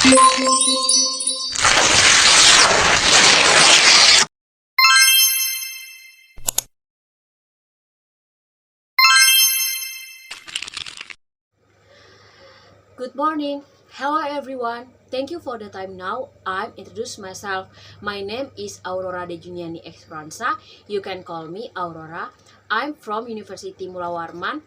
Good morning. Hello everyone. Thank you for the time now. I'm introduce myself. My name is Aurora De Juniani Esperanza. You can call me Aurora. I'm from University Mula Warman,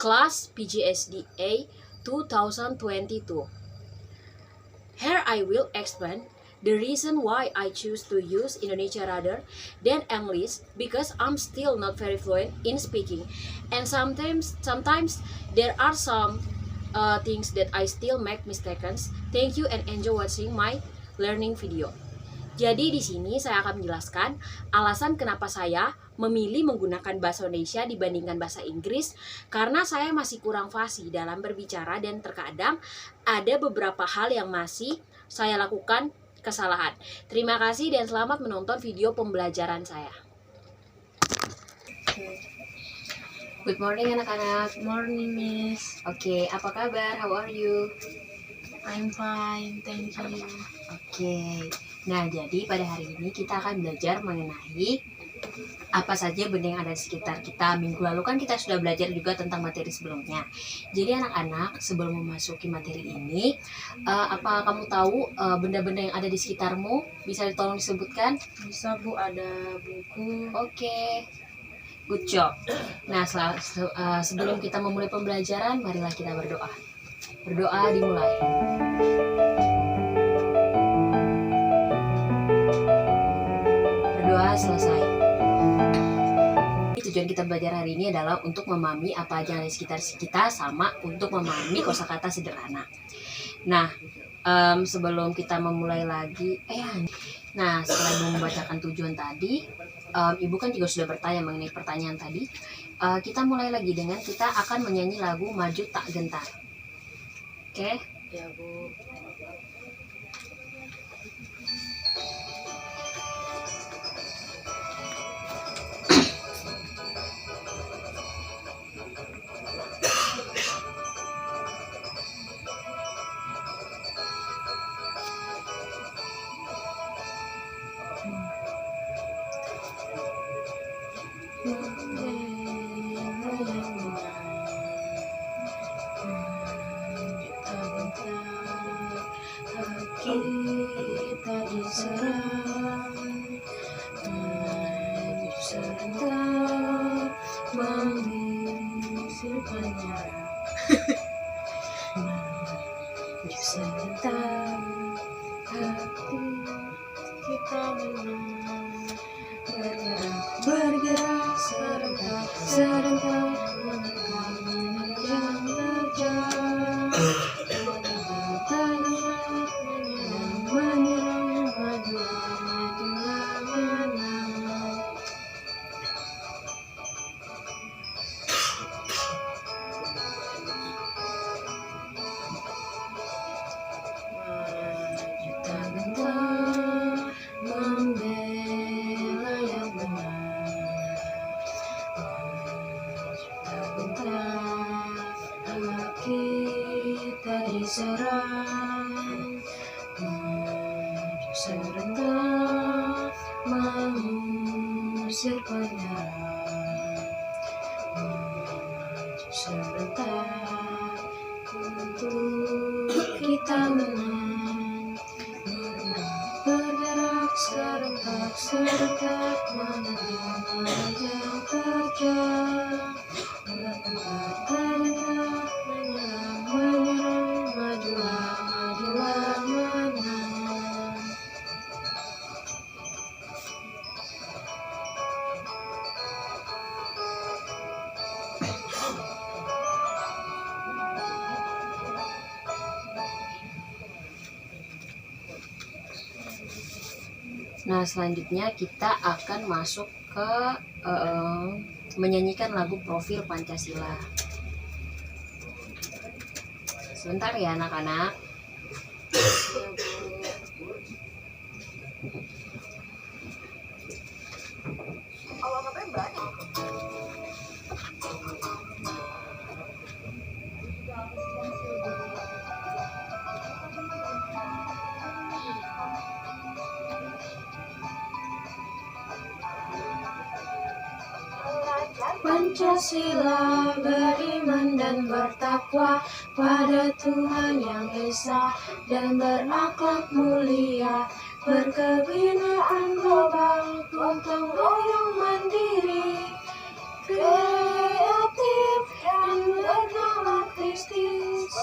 class PGSDA 2022. Here I will explain the reason why I choose to use Indonesia rather than English, because I'm still not very fluent in speaking, and sometimes there are some things that I still make mistakes. Thank you and enjoy watching my learning video. Jadi di sini saya akan menjelaskan alasan kenapa saya memilih menggunakan bahasa Indonesia dibandingkan bahasa Inggris, karena saya masih kurang fasih dalam berbicara dan terkadang ada beberapa hal yang masih saya lakukan kesalahan. Terima kasih dan selamat menonton video pembelajaran saya. Good morning anak-anak. Morning, Miss. Oke, apa kabar? How are you? I'm fine, thank you. Oke. Nah, jadi pada hari ini kita akan belajar mengenai apa saja benda yang ada di sekitar kita. Minggu lalu kan kita sudah belajar juga tentang materi sebelumnya. Jadi anak-anak, sebelum memasuki materi ini, apa kamu tahu benda-benda yang ada di sekitarmu? Bisa tolong disebutkan? Bisa, Bu, ada buku. Oke. Good job. Nah, sebelum kita memulai pembelajaran, marilah kita berdoa. Berdoa dimulai. Berdoa selesai. Tujuan kita belajar hari ini adalah untuk memahami apa aja yang ada di sekitar kita, sama untuk memahami kosakata sederhana. Nah, sebelum kita memulai lagi, setelah membacakan tujuan tadi, Ibu kan juga sudah bertanya mengenai pertanyaan tadi. Kita mulai lagi dengan kita akan menyanyi lagu Maju Tak Gentar. Oke? Ya, Bu. Kita diserang, maju serentak, mengusir penyerang. Maju serentak, hati kita menang. Bergerak serentak, menerjang. Kita diserang, maju serentak, mengusir penyerang. Maju serentak, untuk kita menang. Bergerak serentak, menerjang terjang. Menyerang, majulah, menang. Nah, selanjutnya kita akan masuk ke menyanyikan lagu Profil Pancasila. Sebentar ya anak-anak. Pancasila, beriman dan bertakwa pada Tuhan Yang Esa dan berakhlak mulia, berkebinaan global, gotong royong mandiri, kreatif dan bernama Kristus.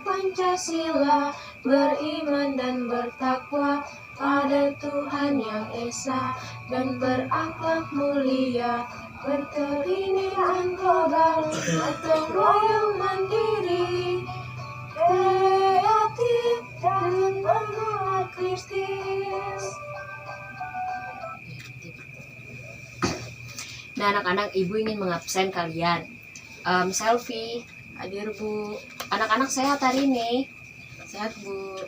Pancasila, beriman dan bertakwa pada Tuhan Yang Esa dan berakhlak mulia, berkebinaan global, gotong royong mandiri, kreatif dan bernama Kristus. Nah anak-anak, ibu ingin mengabsen kalian. Selfie, hadir bu. Anak-anak sehat hari ini? Sehat bu.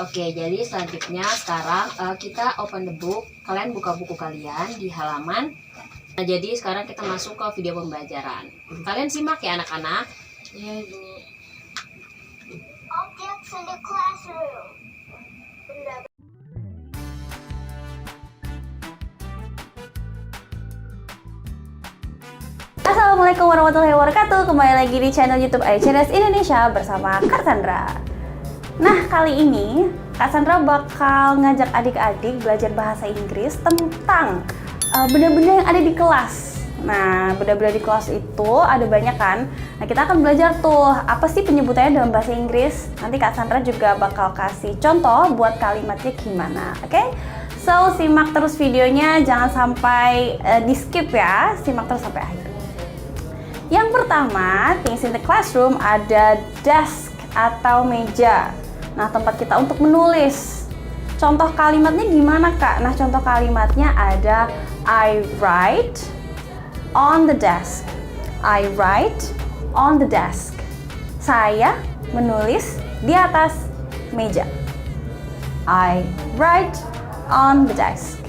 Oke, jadi selanjutnya sekarang kita open the book. Kalian buka buku kalian di halaman. Nah jadi sekarang kita masuk ke video pembelajaran. Kalian simak ya anak-anak. Iya ibu. Objects in the classroom. Assalamualaikum warahmatullahi wabarakatuh. Kembali lagi di channel YouTube ICDS Indonesia bersama Kak Sandra. Nah, kali ini Kak Sandra bakal ngajak adik-adik belajar bahasa Inggris tentang benda-benda yang ada di kelas. Nah, benda-benda di kelas itu ada banyak kan? Nah, kita akan belajar tuh apa sih penyebutannya dalam bahasa Inggris. Nanti Kak Sandra juga bakal kasih contoh buat kalimatnya gimana, oke? So, simak terus videonya, jangan sampai di skip ya. Simak terus sampai akhir. Yang pertama, things in the classroom, ada desk atau meja. Nah, tempat kita untuk menulis. Contoh kalimatnya gimana, Kak? Nah, contoh kalimatnya ada I write on the desk. I write on the desk. Saya menulis di atas meja. I write on the desk.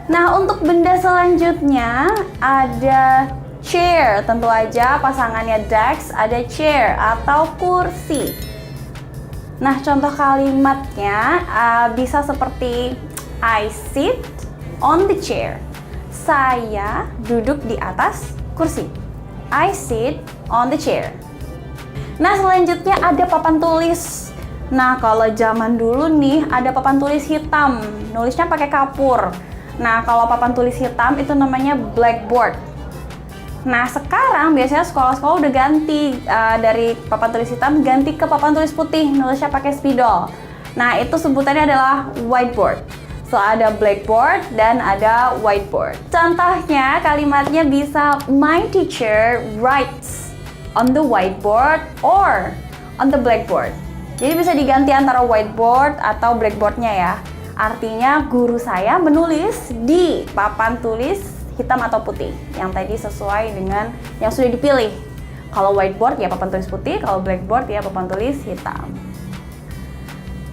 Nah, untuk benda selanjutnya ada chair. Tentu aja pasangannya desk ada chair atau kursi. Nah, contoh kalimatnya bisa seperti I sit on the chair. Saya duduk di atas kursi. I sit on the chair. Nah, selanjutnya ada papan tulis. Nah, kalau zaman dulu nih ada papan tulis hitam, nulisnya pakai kapur. Nah, kalau papan tulis hitam itu namanya blackboard. Nah, sekarang biasanya sekolah-sekolah udah ganti dari papan tulis hitam ganti ke papan tulis putih, nulisnya pakai spidol. Nah, itu sebutannya adalah whiteboard. So, ada blackboard dan ada whiteboard. Contohnya, kalimatnya bisa my teacher writes on the whiteboard or on the blackboard. Jadi bisa diganti antara whiteboard atau blackboardnya ya. Artinya guru saya menulis di papan tulis hitam atau putih yang tadi sesuai dengan yang sudah dipilih. Kalau whiteboard ya papan tulis putih, kalau blackboard ya papan tulis hitam.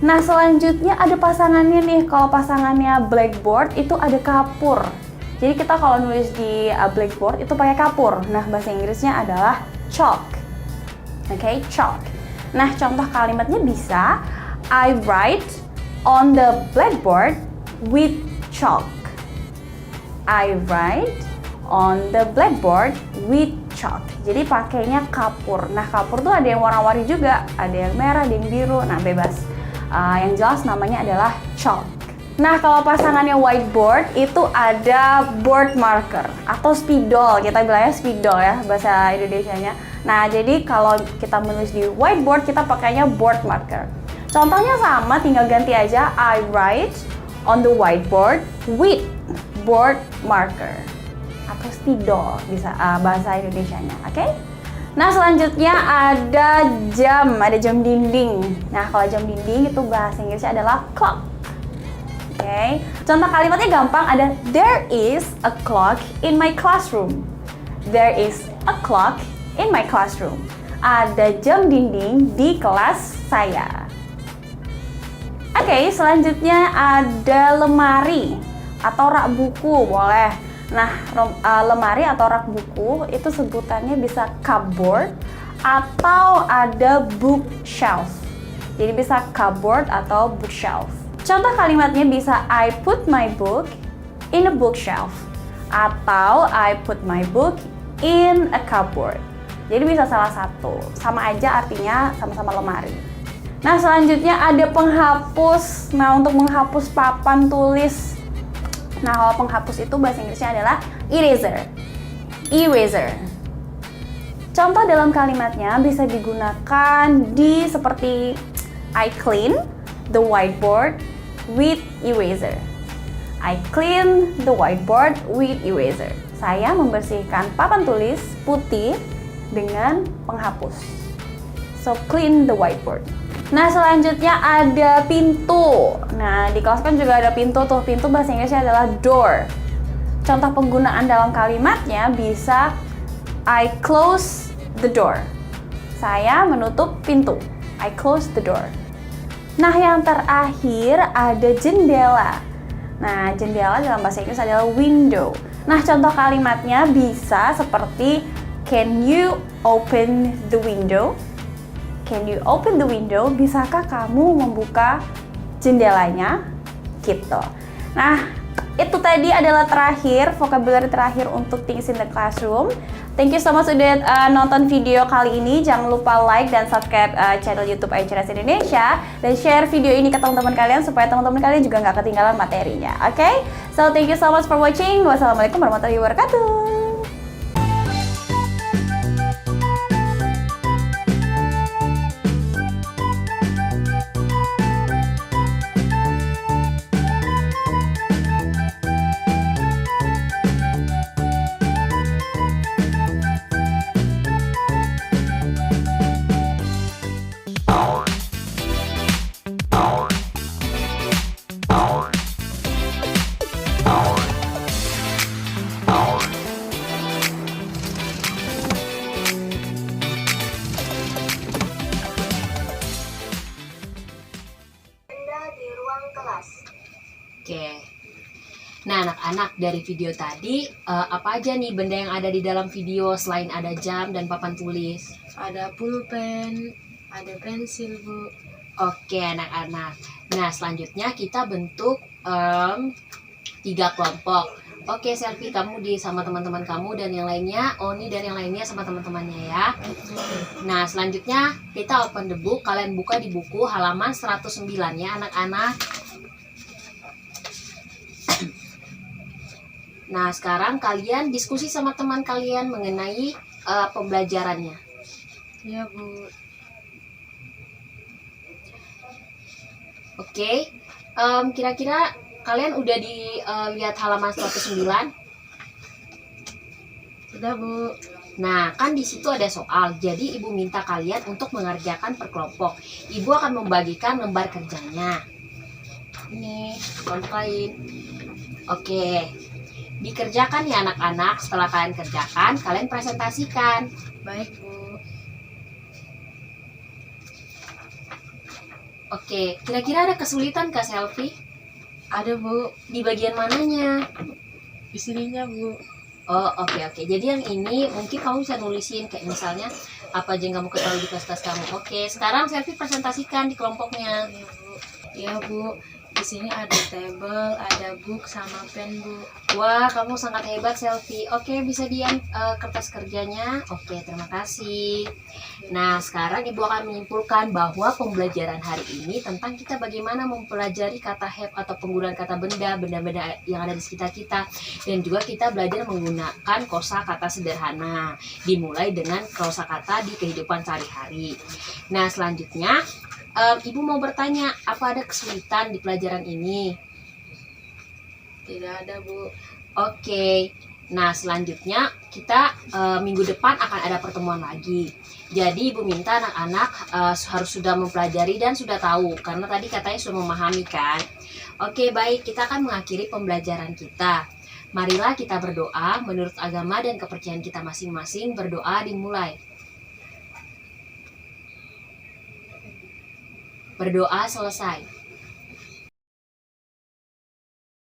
Nah, selanjutnya ada pasangannya nih. Kalau pasangannya blackboard itu ada kapur. Jadi kita kalau nulis di blackboard itu pakai kapur. Nah, bahasa Inggrisnya adalah chalk. Oke, chalk. Nah, contoh kalimatnya bisa I write on the blackboard with chalk. I write on the blackboard with chalk. Jadi pakainya kapur. Nah, kapur tuh ada yang warna-warni juga, ada yang merah, ada yang biru. Nah, bebas. Yang jelas namanya adalah chalk. Nah, kalau pasangannya whiteboard itu ada board marker atau spidol. Kita bilangnya spidol ya bahasa Indonesianya. Nah, jadi kalau kita menulis di whiteboard kita pakainya board marker. Contohnya sama, tinggal ganti aja I write on the whiteboard with board marker atau spidol bisa bahasa Indonesianya, oke? Nah, selanjutnya ada jam dinding. Nah, kalau jam dinding itu bahasa Inggrisnya adalah clock. Oke. Contoh kalimatnya gampang, ada there is a clock in my classroom. There is a clock in my classroom. Ada jam dinding di kelas saya. Oke, selanjutnya ada lemari atau rak buku boleh. Nah, lemari atau rak buku itu sebutannya bisa cupboard atau ada bookshelf. Jadi bisa cupboard atau bookshelf. Contoh kalimatnya bisa I put my book in a bookshelf. atau I put my book in a cupboard. Jadi bisa salah satu, sama aja artinya sama-sama lemari. Nah selanjutnya ada penghapus. Nah untuk menghapus papan tulis, nah kalau penghapus itu bahasa Inggrisnya adalah eraser. Eraser. Contoh dalam kalimatnya bisa digunakan di seperti I clean the whiteboard with eraser. I clean the whiteboard with eraser. Saya membersihkan papan tulis putih dengan penghapus. So clean the whiteboard. Nah selanjutnya ada pintu. Nah di kelas kan juga ada pintu tuh. Pintu bahasa Inggrisnya adalah door. Contoh penggunaan dalam kalimatnya bisa I close the door. Saya menutup pintu. I close the door. Nah yang terakhir ada jendela. Nah jendela dalam bahasa Inggris adalah window. Nah contoh kalimatnya bisa seperti can you open the window? Can you open the window? Bisakah kamu membuka jendelanya? Gitu. Nah, itu tadi adalah terakhir, vocabulary terakhir untuk Things in the Classroom. Thank you so much sudah nonton video kali ini. Jangan lupa like dan subscribe channel YouTube ICRS Indonesia. Dan share video ini ke teman-teman kalian supaya teman-teman kalian juga nggak ketinggalan materinya. Oke? So, thank you so much for watching. Wassalamualaikum warahmatullahi wabarakatuh. Benda di ruang kelas. Oke. Nah, anak-anak, dari video tadi apa aja nih benda yang ada di dalam video selain ada jam dan papan tulis? Ada pulpen, ada pensil, Bu. Oke, anak-anak. Nah, selanjutnya kita bentuk 3 kelompok. Oke, Selfie, kamu sama teman-teman kamu dan yang lainnya, Oni dan yang lainnya sama teman-temannya ya. Nah, selanjutnya kita open the book. Kalian buka di buku halaman 109 ya, anak-anak. Nah, sekarang kalian diskusi sama teman kalian mengenai pembelajarannya. Ya, Bu. Oke, kira-kira kalian udah dilihat halaman 109? Sudah, Bu. Nah, kan di situ ada soal. Jadi ibu minta kalian untuk mengerjakan per kelompok. Ibu akan membagikan lembar kerjanya. Ini, kelompok lain. Oke. Dikerjakan ya anak-anak. Setelah kalian kerjakan, kalian presentasikan. Baik, Bu. Oke, kira-kira ada kesulitan Kak Selfie? Ada, Bu. Di bagian mananya? Di sininya, Bu. Oh, oke. Jadi yang ini mungkin kamu bisa nulisin kayak misalnya apa aja yang kamu ketahui di kelas kamu. Oke, sekarang Selfie presentasikan di kelompoknya. Ya, Bu. Ya, Bu. Di sini ada table, ada book sama pen, Bu. Wah, kamu sangat hebat, Selfie. Oke, bisa kertas kerjanya. Oke, terima kasih. Nah, sekarang Ibu akan menyimpulkan bahwa pembelajaran hari ini tentang kita bagaimana mempelajari kata have atau penggunaan kata benda-benda yang ada di sekitar kita. Dan juga kita belajar menggunakan kosakata sederhana. Dimulai dengan kosakata di kehidupan sehari-hari. Nah, selanjutnya Ibu mau bertanya, apa ada kesulitan di pelajaran ini? Tidak ada, Bu. Oke. Nah, selanjutnya kita minggu depan akan ada pertemuan lagi. Jadi Ibu minta anak-anak harus sudah mempelajari dan sudah tahu, karena tadi katanya sudah memahami kan. Oke, baik, kita akan mengakhiri pembelajaran kita. Marilah kita berdoa menurut agama dan kepercayaan kita masing-masing. Berdoa dimulai. Berdoa selesai.